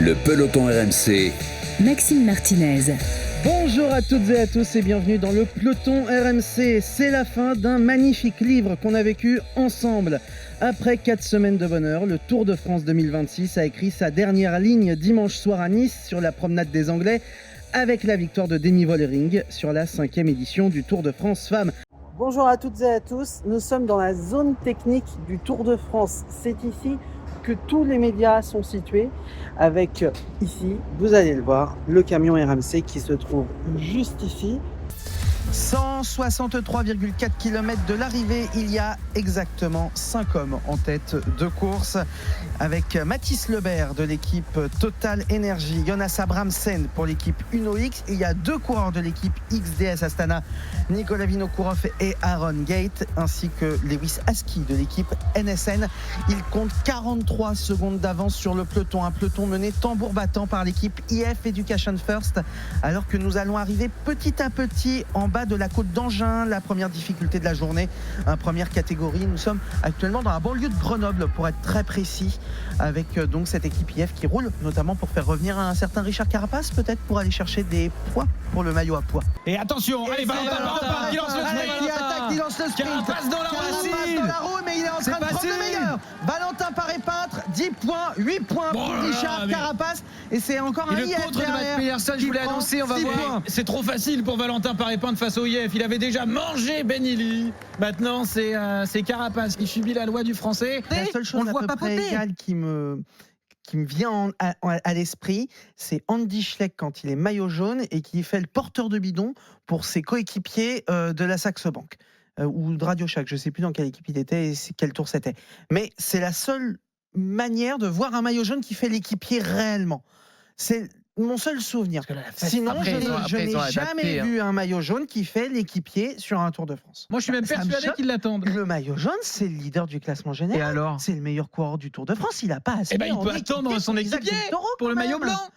Le peloton RMC. Maxime Martinez. Bonjour à toutes et à tous et bienvenue dans le peloton RMC. C'est la fin d'un magnifique livre qu'on a vécu ensemble. Après 4 semaines de bonheur, le Tour de France 2026 a écrit sa dernière ligne dimanche soir à Nice sur la promenade des Anglais avec la victoire de Demi Vollering sur la 5e édition du Tour de France Femmes. Bonjour à toutes et à tous, nous sommes dans la zone technique du Tour de France. C'est ici que tous les médias sont situés avec ici, vous allez le voir, le camion RMC qui se trouve juste ici. 163,4 km de l'arrivée, il y a exactement 5 hommes en tête de course avec Mathis Lebert de l'équipe Total Energy, Jonas Abramsen pour l'équipe Uno X. Il y a 2 coureurs de l'équipe XDS Astana, Nicolas Vinokourov et Aaron Gate, ainsi que Lewis Aski de l'équipe NSN. Il compte 43 secondes d'avance sur le peloton, un peloton mené tambour battant par l'équipe IF Education First, alors que nous allons arriver petit à petit en bas de la côte d'Angin, la première difficulté de la journée, première catégorie. Nous sommes actuellement dans la banlieue de Grenoble pour être très précis, avec donc cette équipe IF qui roule notamment pour faire revenir un certain Richard Carapace, peut-être pour aller chercher des poids pour le maillot à poids. Et attention, allez, Valentin qui lance le sprint. Qui attaque, qui lance le sprint. Carapace dans la roue, mais il est en train de prendre le meilleur. Valentin Paré-Peintre, 10 points, 8 points pour Richard Carapace. Et c'est encore un IF le contre de Matt Pedersen, je voulais annoncer, on va voir. C'est trop facile pour Valentin Paré-Peintre face au IF. Il avait déjà mangé Benili. Maintenant, c'est Carapace qui subit la loi du français. La seule chose à peu près égale qui me vient à l'esprit, c'est Andy Schleck quand il est maillot jaune et qui fait le porteur de bidon pour ses coéquipiers de la Saxo Bank ou de Radio Shack. Je ne sais plus dans quelle équipe il était et quel tour c'était. Mais c'est la seule manière de voir un maillot jaune qui fait l'équipier réellement. C'est mon seul souvenir. Sinon, je n'ai jamais vu un maillot jaune qui fait l'équipier sur un Tour de France. Moi, je suis même persuadé qu'ils l'attendent. Le maillot jaune, c'est le leader du classement général. Et alors ? C'est le meilleur coureur du Tour de France. Il n'a pas assez. Il peut attendre son équipier pour le maillot blanc.